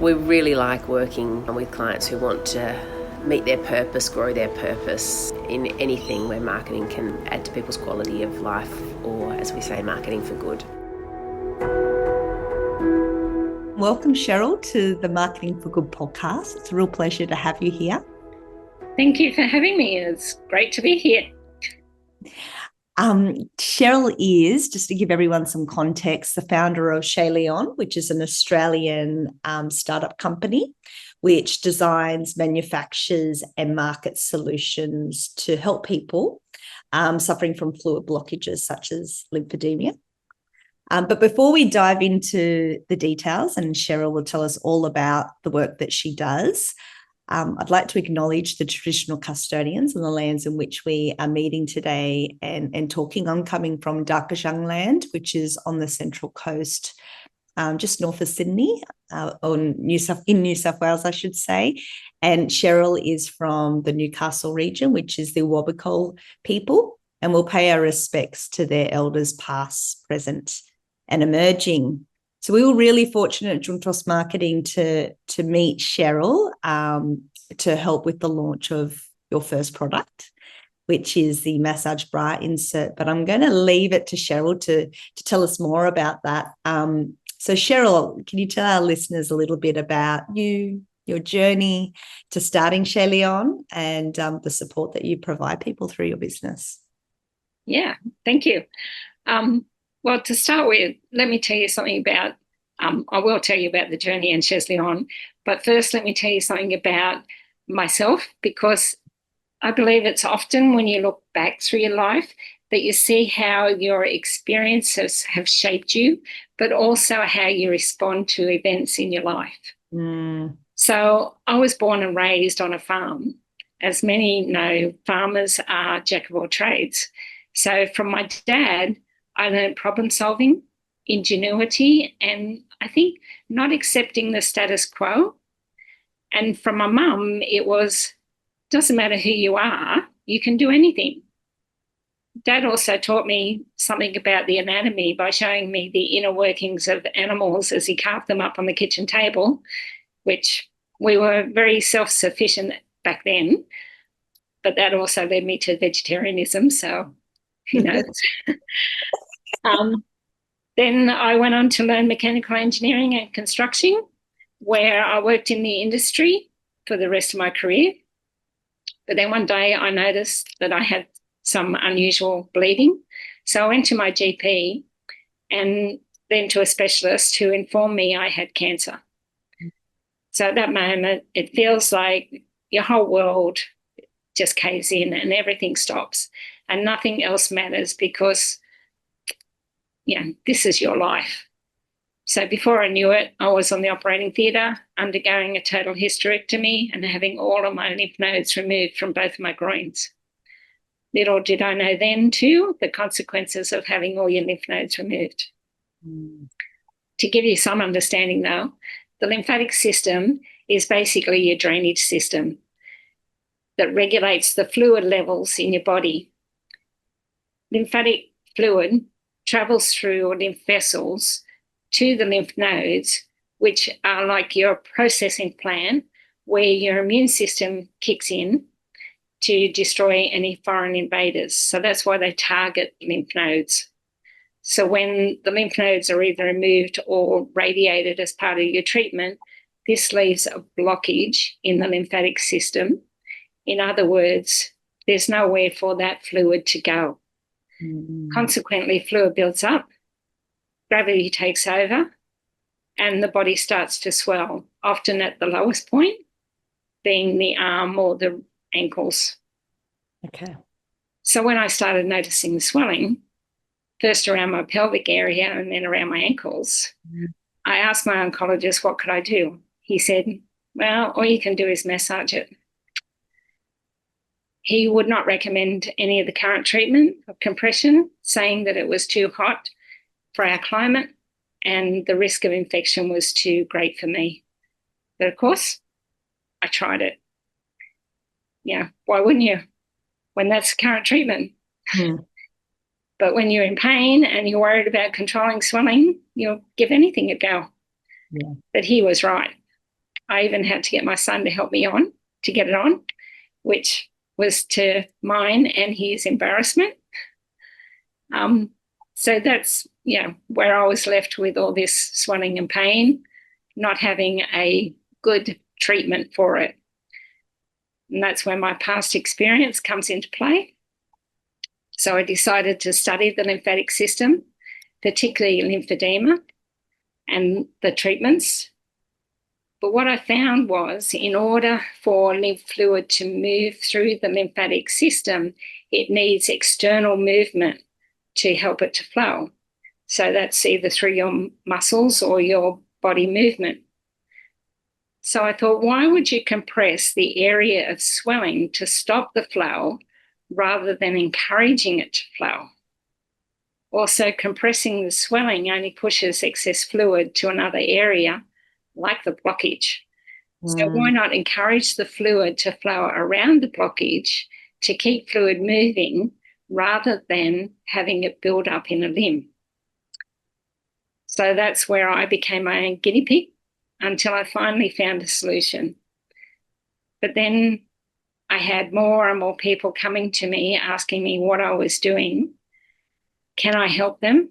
We really like working with clients who want to meet their purpose, grow their purpose in anything where marketing can add to people's quality of life, or as we say, marketing for good. Welcome, Cheryl, to the Marketing for Good podcast. It's a real pleasure to have you here. Thank you for having me. It's great to be here. Cheryl is, just to give everyone some context, the founder of Chez Leon, which is an Australian startup company which designs, manufactures and markets solutions to help people suffering from fluid blockages such as lymphedema. But before we dive into the details, and Cheryl will tell us all about the work that she does, I'd like to acknowledge the traditional custodians and the lands in which we are meeting today and talking. I'm coming from Darkajang land, which is on the Central Coast, just north of Sydney, in New South Wales, I should say. And Cheryl is from the Newcastle region, which is the Wabakol people, and we'll pay our respects to their elders past, present and emerging. So we were really fortunate at Juntos Marketing to meet Cheryl to help with the launch of your first product, which is the massage bra insert. But I'm going to leave it to Cheryl to tell us more about that. So Cheryl, can you tell our listeners a little bit about you, your journey to starting Chez Leon, and the support that you provide people through your business? Yeah, thank you. Well, to start with, let me tell you something about, I will tell you about the journey in Chez Leon, but first let me tell you something about myself, because I believe it's often when you look back through your life that you see how your experiences have shaped you, but also how you respond to events in your life. So I was born and raised on a farm. As many know, farmers are jack of all trades. So from my dad, I learned problem solving, ingenuity, and I think not accepting the status quo. And from my mum, it was, doesn't matter who you are, you can do anything. Dad also taught me something about the anatomy by showing me the inner workings of animals as he carved them up on the kitchen table, which we were very self-sufficient back then. But that also led me to vegetarianism, so who knows? Then I went on to learn mechanical engineering and construction, where I worked in the industry for the rest of my career. But then one day I noticed that I had some unusual bleeding. So I went to my GP and then to a specialist who informed me I had cancer. So at that moment, it feels like your whole world just caves in and everything stops and nothing else matters, because this is your life. So before I knew it, I was on the operating theatre undergoing a total hysterectomy and having all of my lymph nodes removed from both my groins. Little did I know then, too, the consequences of having all your lymph nodes removed. To give you some understanding, though, the lymphatic system is basically your drainage system that regulates the fluid levels in your body. Lymphatic fluid travels through lymph vessels to the lymph nodes, which are like your processing plant where your immune system kicks in to destroy any foreign invaders. So that's why they target lymph nodes. So when the lymph nodes are either removed or radiated as part of your treatment, this leaves a blockage in the lymphatic system. In other words, there's nowhere for that fluid to go. Consequently, fluid builds up, gravity takes over, and the body starts to swell, often at the lowest point, being the arm or the ankles. Okay. So when I started noticing the swelling, first around my pelvic area and then around my ankles, I asked my oncologist, what could I do? He said, well, all you can do is massage it. He would not recommend any of the current treatment of compression, saying that it was too hot for our climate and the risk of infection was too great for me. But of course, I tried it. Why wouldn't you? When that's current treatment. But when you're in pain and you're worried about controlling swelling, you'll give anything a go. But he was right. I even had to get my son to help me to get it on, which was to mine and his embarrassment. So that's, where I was left with all this swelling and pain, not having a good treatment for it. And that's where my past experience comes into play. So I decided to study the lymphatic system, particularly lymphedema and the treatments. But what I found was, in order for lymph fluid to move through the lymphatic system, it needs external movement to help it to flow. So that's either through your muscles or your body movement. So I thought, why would you compress the area of swelling to stop the flow rather than encouraging it to flow? Also, compressing the swelling only pushes excess fluid to another area, like the blockage. So why not encourage the fluid to flow around the blockage to keep fluid moving rather than having it build up in a limb? So that's where I became my own guinea pig until I finally found a solution. But then I had more and more people coming to me asking me what I was doing. Can I help them?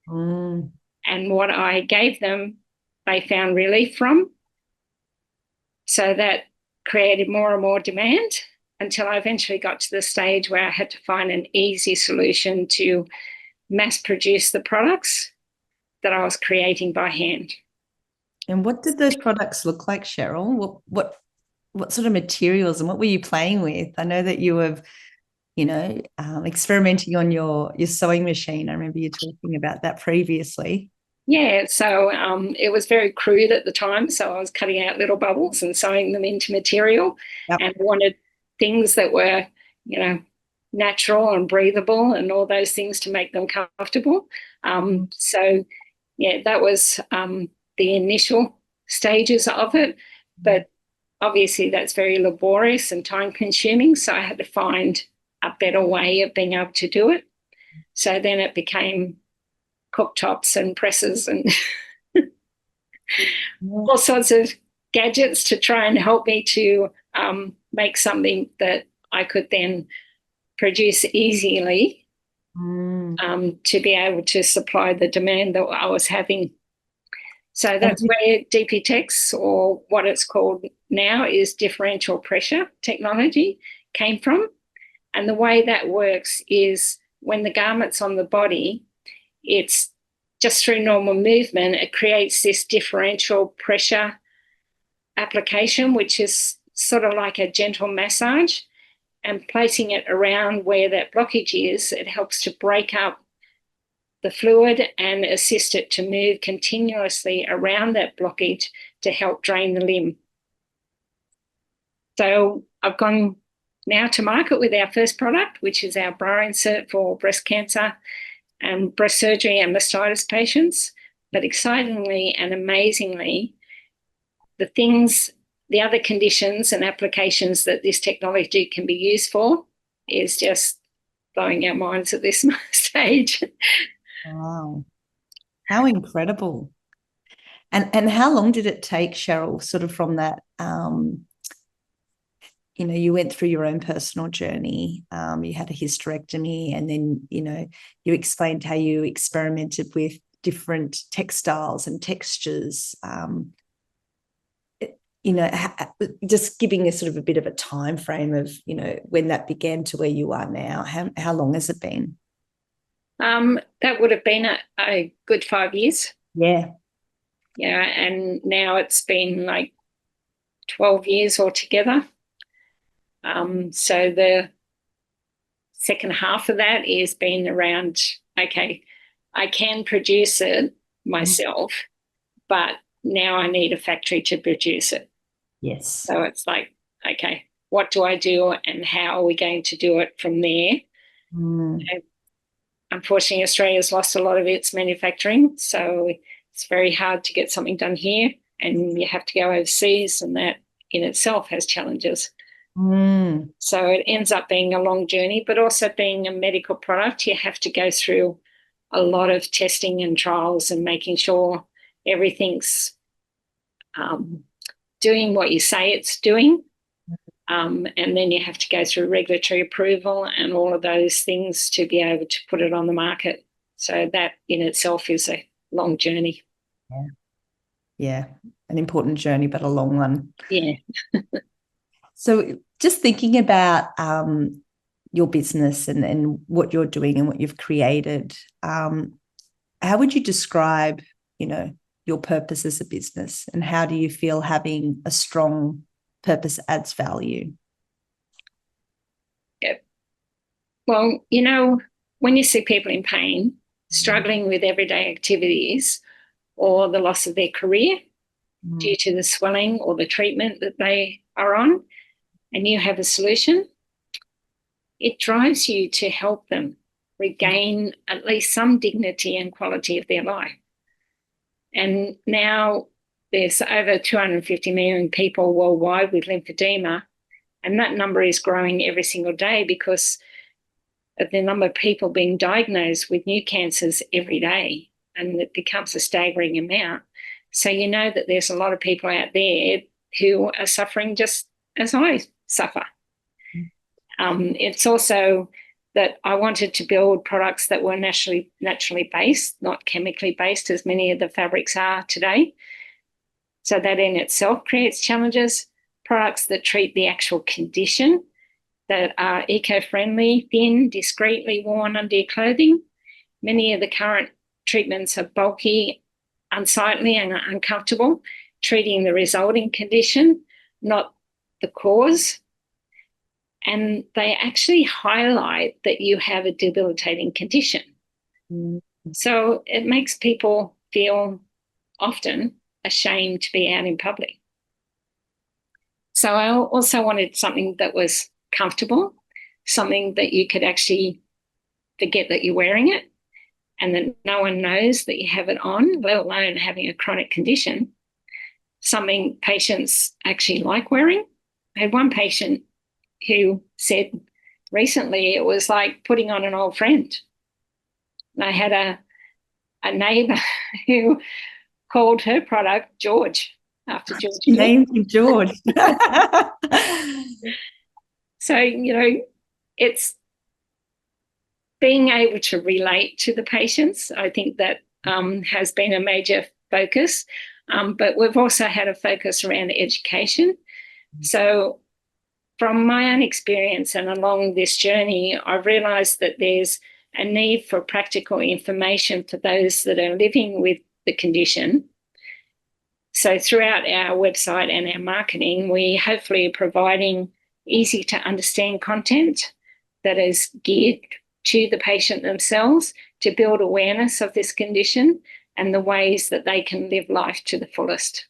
And what I gave them, they found relief from. So that created more and more demand until I eventually got to the stage where I had to find an easy solution to mass produce the products that I was creating by hand. And what did those products look like, Cheryl? What sort of materials and what were you playing with? I know that you were, experimenting on your sewing machine. I remember you talking about that previously. Yeah, so it was very crude at the time. So I was cutting out little bubbles and sewing them into material, and wanted things that were, natural and breathable and all those things to make them comfortable. So, that was the initial stages of it. But obviously that's very laborious and time consuming. So I had to find a better way of being able to do it. So then it became cooktops and presses and all sorts of gadgets to try and help me to make something that I could then produce easily to be able to supply the demand that I was having. So that's where DPTEX, or what it's called now is differential pressure technology, came from. And the way that works is when the garment's on the body, it's just through normal movement, it creates this differential pressure application, which is sort of like a gentle massage, and placing it around where that blockage is, it helps to break up the fluid and assist it to move continuously around that blockage to help drain the limb. So I've gone now to market with our first product, which is our bra insert for breast cancer and breast surgery and mastitis patients. But excitingly and amazingly, the other conditions and applications that this technology can be used for is just blowing our minds at this stage. Wow. How incredible. And how long did it take, Cheryl, sort of from that, you went through your own personal journey, you had a hysterectomy, and then, you explained how you experimented with different textiles and textures, just giving a sort of a bit of a time frame of, when that began to where you are now. How long has it been? That would have been a good 5 years. Yeah. Yeah, and now it's been like 12 years altogether. So the second half of that is been around, okay, I can produce it myself, but now I need a factory to produce it. Yes. So it's like, okay, what do I do and how are we going to do it from there? Unfortunately, Australia's lost a lot of its manufacturing, so it's very hard to get something done here, and you have to go overseas, and that in itself has challenges. So it ends up being a long journey, but also being a medical product, you have to go through a lot of testing and trials and making sure everything's doing what you say it's doing. And then you have to go through regulatory approval and all of those things to be able to put it on the market. So that in itself is a long journey. Yeah, an important journey, but a long one. Yeah. So just thinking about your business and what you're doing and what you've created, how would you describe, your purpose as a business, and how do you feel having a strong purpose adds value? Yeah. Well, when you see people in pain, struggling with everyday activities or the loss of their career due to the swelling or the treatment that they are on, and you have a solution, it drives you to help them regain at least some dignity and quality of their life. And now there's over 250 million people worldwide with lymphedema, and that number is growing every single day because of the number of people being diagnosed with new cancers every day, and it becomes a staggering amount. So you know that there's a lot of people out there who are suffering just as I suffer. It's also that I wanted to build products that were naturally based, not chemically based, as many of the fabrics are today. So that in itself creates challenges. Products that treat the actual condition, that are eco-friendly, thin, discreetly worn under your clothing. Many of the current treatments are bulky, unsightly, and uncomfortable, treating the resulting condition, not the cause. And they actually highlight that you have a debilitating condition. So it makes people feel often ashamed to be out in public. So I also wanted something that was comfortable, something that you could actually forget that you're wearing it and that no one knows that you have it on, let alone having a chronic condition, something patients actually like wearing. I had one patient who said recently it was like putting on an old friend. And I had a neighbour who called her product George, after George. Named him George. So, it's being able to relate to the patients. I think that has been a major focus. But we've also had a focus around education. So from my own experience and along this journey, I've realised that there's a need for practical information for those that are living with the condition. So throughout our website and our marketing, we hopefully are providing easy to understand content that is geared to the patient themselves to build awareness of this condition and the ways that they can live life to the fullest.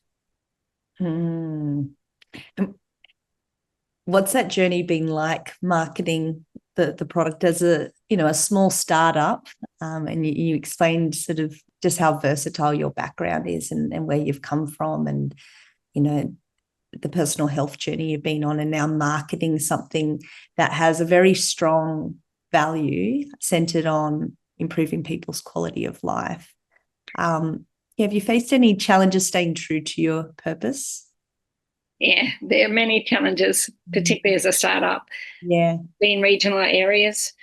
What's that journey been like, marketing the product as a small startup? And you explained sort of just how versatile your background is and where you've come from, and the personal health journey you've been on, and now marketing something that has a very strong value centered on improving people's quality of life. Have you faced any challenges staying true to your purpose? Yeah, there are many challenges, particularly as a startup. Yeah. In regional areas,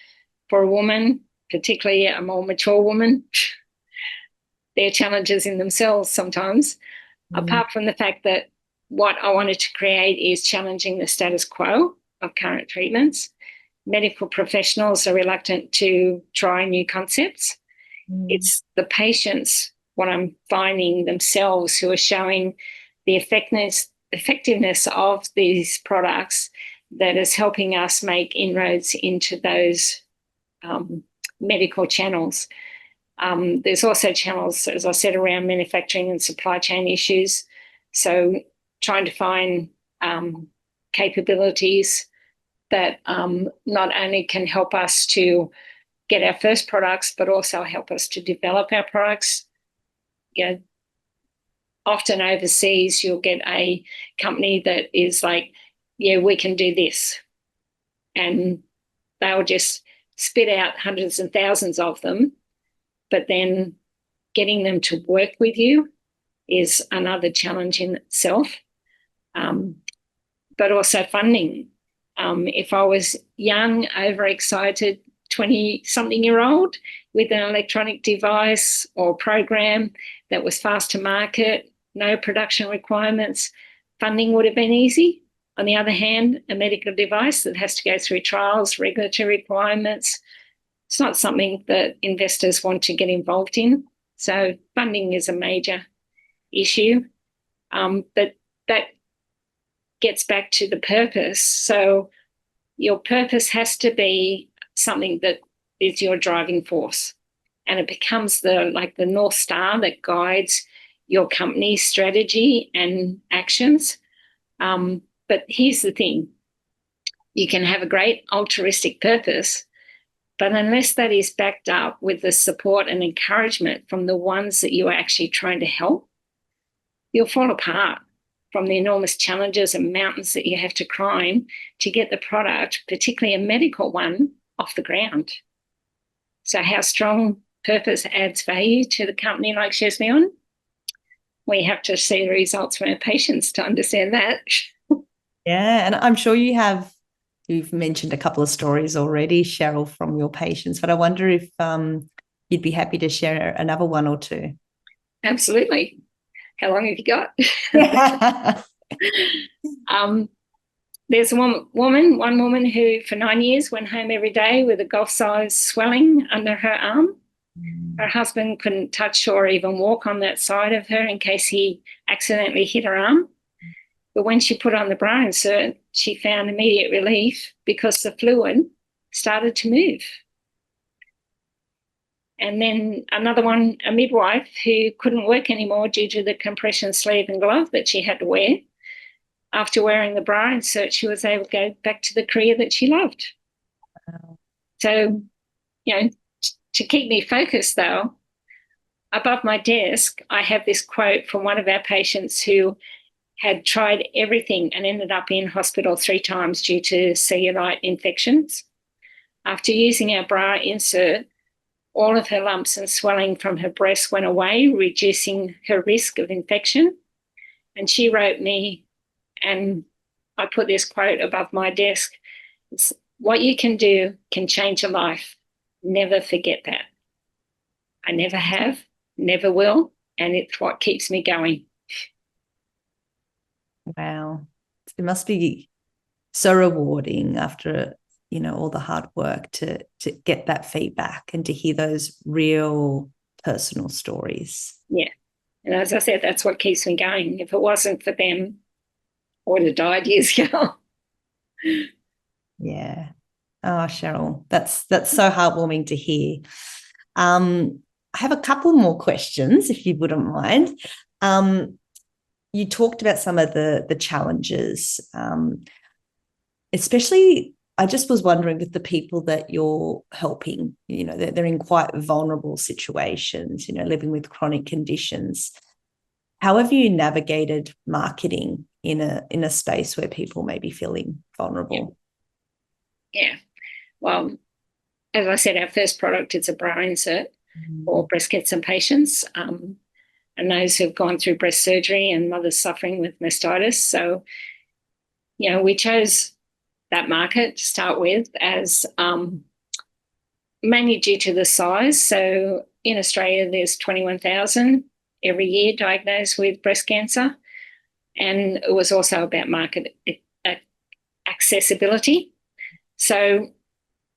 for a woman, particularly a more mature woman, there are challenges in themselves sometimes, apart from the fact that what I wanted to create is challenging the status quo of current treatments. Medical professionals are reluctant to try new concepts. It's the patients, what I'm finding themselves, who are showing the effectiveness of these products that is helping us make inroads into those medical channels. There's also channels, as I said, around manufacturing and supply chain issues. So trying to find capabilities that not only can help us to get our first products, but also help us to develop our products. Often overseas, you'll get a company that is like, yeah, we can do this. And they'll just spit out hundreds and thousands of them, but then getting them to work with you is another challenge in itself. but also funding. If I was young, overexcited 20-something-year-old with an electronic device or program that was fast to market, no production requirements, funding would have been easy. On the other hand, a medical device that has to go through trials, regulatory requirements, it's not something that investors want to get involved in. So funding is a major issue. But that gets back to the purpose. So your purpose has to be something that is your driving force, and it becomes the North Star that guides your company's strategy and actions. But here's the thing. You can have a great altruistic purpose, but unless that is backed up with the support and encouragement from the ones that you are actually trying to help, you'll fall apart from the enormous challenges and mountains that you have to climb to get the product, particularly a medical one, off the ground. So how strong purpose adds value to the company like Chez Leon? We have to see the results from our patients to understand that. Yeah, and I'm sure you've mentioned a couple of stories already, Cheryl, from your patients, but I wonder if you'd be happy to share another one or two. Absolutely. How long have you got? There's one woman who for 9 years went home every day with a golf-sized swelling under her arm. Her husband couldn't touch or even walk on that side of her in case he accidentally hit her arm. But when she put on the bra insert, she found immediate relief because the fluid started to move. And then another one, a midwife who couldn't work anymore due to the compression sleeve and glove that she had to wear. After wearing the bra insert, she was able to go back to the career that she loved. Wow. So, to keep me focused, though, above my desk, I have this quote from one of our patients who had tried everything and ended up in hospital 3 times due to cellulite infections. After using our bra insert, all of her lumps and swelling from her breast went away, reducing her risk of infection. And she wrote me, and I put this quote above my desk, it's, "What you can do can change your life. Never forget that." I never have, never will, and it's what keeps me going. Wow. It must be so rewarding after, all the hard work to get that feedback and to hear those real personal stories. Yeah. And as I said, that's what keeps me going. If it wasn't for them, I would have died years ago. Yeah. Oh, Cheryl, that's so heartwarming to hear. I have a couple more questions, if you wouldn't mind. You talked about some of the challenges, especially I just was wondering with the people that you're helping, they're in quite vulnerable situations, living with chronic conditions. How have you navigated marketing in a space where people may be feeling vulnerable? Yeah. Well, as I said, our first product is a bra insert for breast cancer patients and those who've gone through breast surgery and mothers suffering with mastitis. So, we chose that market to start with as mainly due to the size. So in Australia, there's 21,000 every year diagnosed with breast cancer. And it was also about market accessibility. So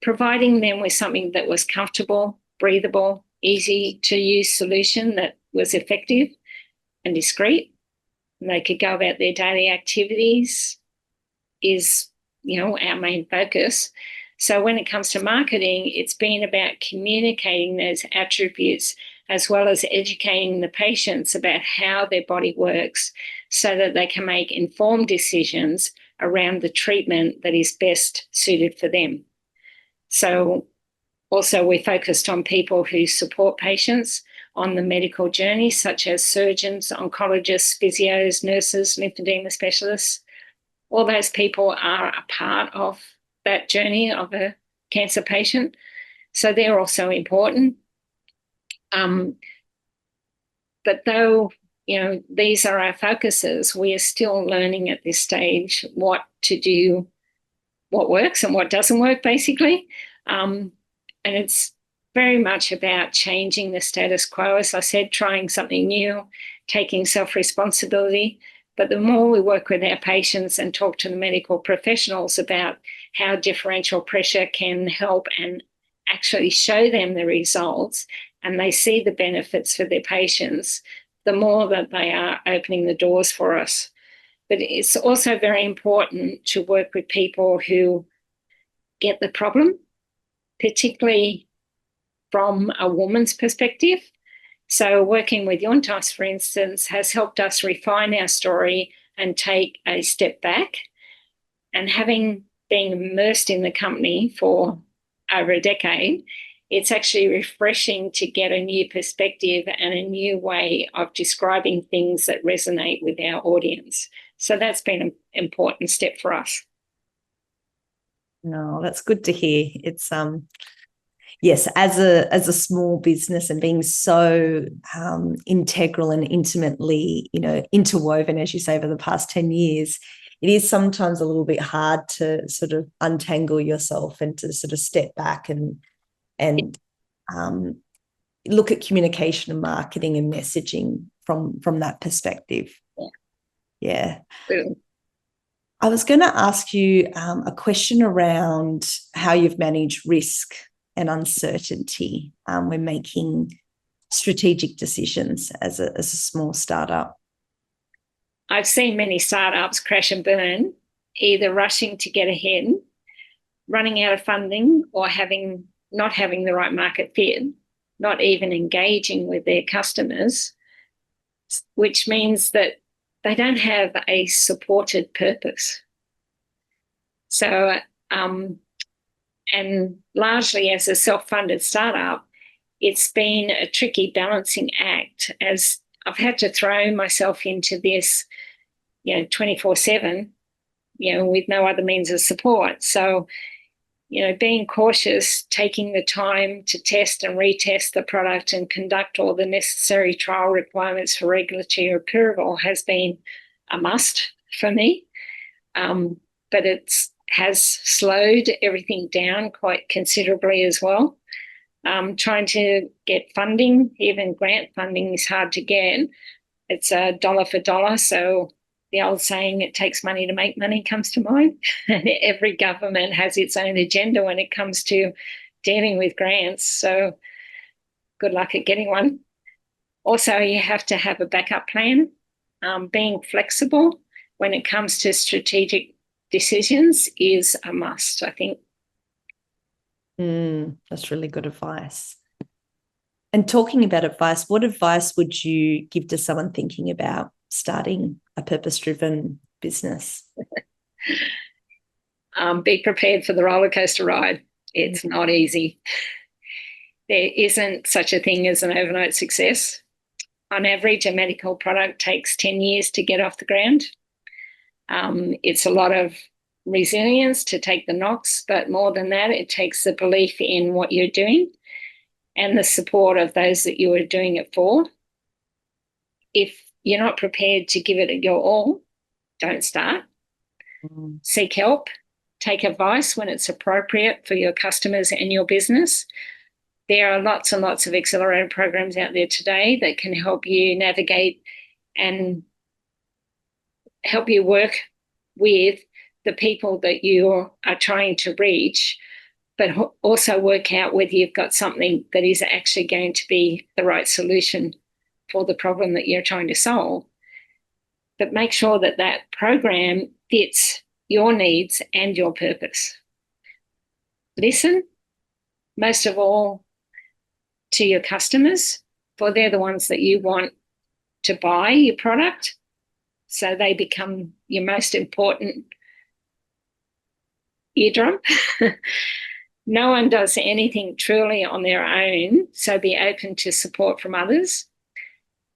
providing them with something that was comfortable, breathable, easy to use solution that was effective and discreet, and they could go about their daily activities is, our main focus. So when it comes to marketing, it's been about communicating those attributes as well as educating the patients about how their body works so that they can make informed decisions around the treatment that is best suited for them. So also we're focused on people who support patients on the medical journey, such as surgeons, oncologists, physios, nurses, lymphedema specialists. All those people are a part of that journey of a cancer patient. So they're also important. But though these are our focuses. We are still learning at this stage what to do, what works and what doesn't work, basically. And it's very much about changing the status quo, as I said, trying something new, taking self-responsibility. But the more we work with our patients and talk to the medical professionals about how differential pressure can help and actually show them the results, and they see the benefits for their patients, the more that they are opening the doors for us. But it's also very important to work with people who get the problem, particularly from a woman's perspective. So working with Yuntas, for instance, has helped us refine our story and take a step back. And having been immersed in the company for over a decade, it's actually refreshing to get a new perspective and a new way of describing things that resonate with our audience. So that's been an important step for us. No, that's good to hear. It's yes, as a small business and being so integral and intimately, interwoven, as you say, over the past 10 years, it is sometimes a little bit hard to sort of untangle yourself and to sort of step back and look at communication and marketing and messaging from that perspective. Yeah. I was going to ask you a question around how you've managed risk and uncertainty when making strategic decisions as a small startup. I've seen many startups crash and burn, either rushing to get ahead, running out of funding, or not having the right market fit, not even engaging with their customers, which means that they don't have a supported purpose. So, and largely as a self-funded startup, it's been a tricky balancing act, as I've had to throw myself into this, 24/7, with no other means of support. So, being cautious, taking the time to test and retest the product and conduct all the necessary trial requirements for regulatory approval has been a must for me. But it has slowed everything down quite considerably as well. Trying to get funding, even grant funding, is hard to get. It's a dollar for dollar. So the old saying, it takes money to make money, comes to mind. And every government has its own agenda when it comes to dealing with grants. So good luck at getting one. Also, you have to have a backup plan. Being flexible when it comes to strategic decisions is a must, I think. That's really good advice. And talking about advice, what advice would you give to someone thinking about starting a purpose-driven business? Be prepared for the roller coaster ride. It's not easy. There isn't such a thing as an overnight success. On average, a medical product takes 10 years to get off the ground. It's a lot of resilience to take the knocks, but more than that, it takes the belief in what you're doing and the support of those that you are doing it for. If you're not prepared to give it your all, don't start. Seek help. Take advice when it's appropriate for your customers and your business. There are lots and lots of accelerator programs out there today that can help you navigate and help you work with the people that you are trying to reach, but also work out whether you've got something that is actually going to be the right solution for the problem that you're trying to solve. But make sure that that program fits your needs and your purpose. Listen, most of all, to your customers, for they're the ones that you want to buy your product, so they become your most important eardrum. No one does anything truly on their own, so be open to support from others.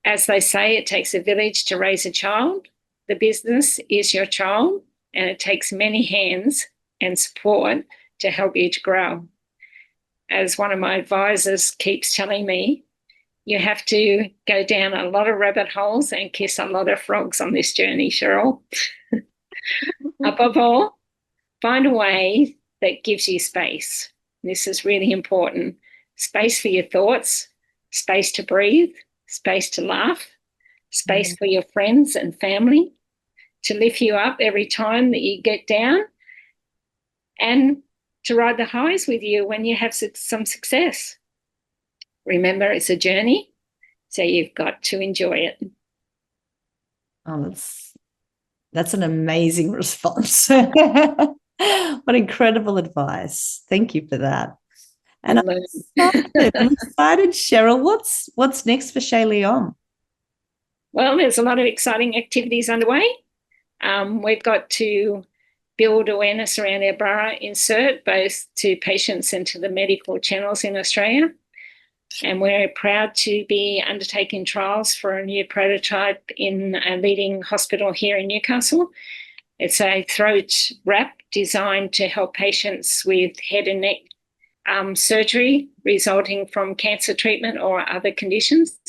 As they say, it takes a village to raise a child. The business is your child, and it takes many hands and support to help you to grow. As one of my advisors keeps telling me, You have to go down a lot of rabbit holes and kiss a lot of frogs on this journey, Cheryl. Above all, find a way that gives you space. This is really important. Space for your thoughts, space to breathe, space to laugh, space for your friends and family, to lift you up every time that you get down, and to ride the highs with you when you have some success. Remember, it's a journey, so you've got to enjoy it. Oh, that's an amazing response. What incredible advice. Thank you for that. And I'm excited, Cheryl. What's next for Chez Leon? Well, there's a lot of exciting activities underway. We've got to build awareness around our bra insert, both to patients and to the medical channels in Australia. And we're proud to be undertaking trials for a new prototype in a leading hospital here in Newcastle. It's a throat wrap designed to help patients with head and neck surgery resulting from cancer treatment or other conditions.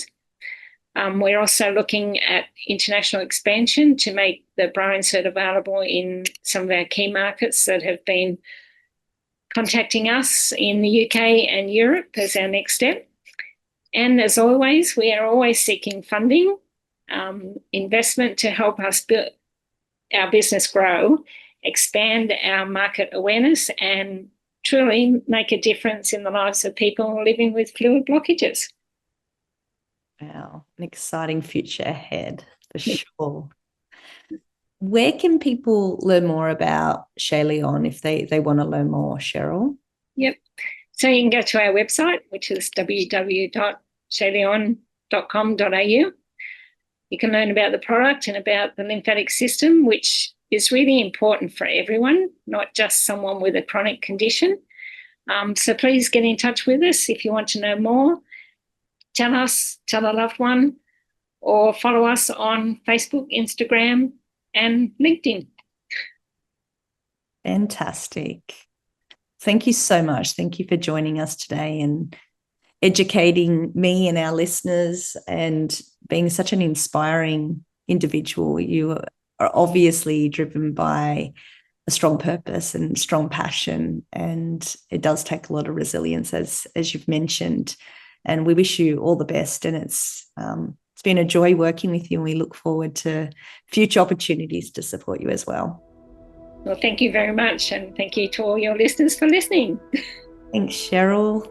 We're also looking at international expansion to make the bra insert available in some of our key markets that have been contacting us in the UK and Europe as our next step. And as always, we are always seeking funding, investment to help us build our business grow, expand our market awareness, and truly make a difference in the lives of people living with fluid blockages. Wow, an exciting future ahead for sure. Where can people learn more about Chez Leon if they want to learn more, Cheryl? Yep. So you can go to our website, which is www.chezleon.com.au. You can learn about the product and about the lymphatic system, which is really important for everyone, not just someone with a chronic condition. So please get in touch with us if you want to know more. Tell us, tell a loved one, or follow us on Facebook, Instagram, and LinkedIn. Fantastic. Thank you so much. Thank you for joining us today and educating me and our listeners and being such an inspiring individual. You are obviously driven by a strong purpose and strong passion, and it does take a lot of resilience, as you've mentioned. And we wish you all the best. And it's been a joy working with you, and we look forward to future opportunities to support you as well. Well, thank you very much. And thank you to all your listeners for listening. Thanks, Cheryl.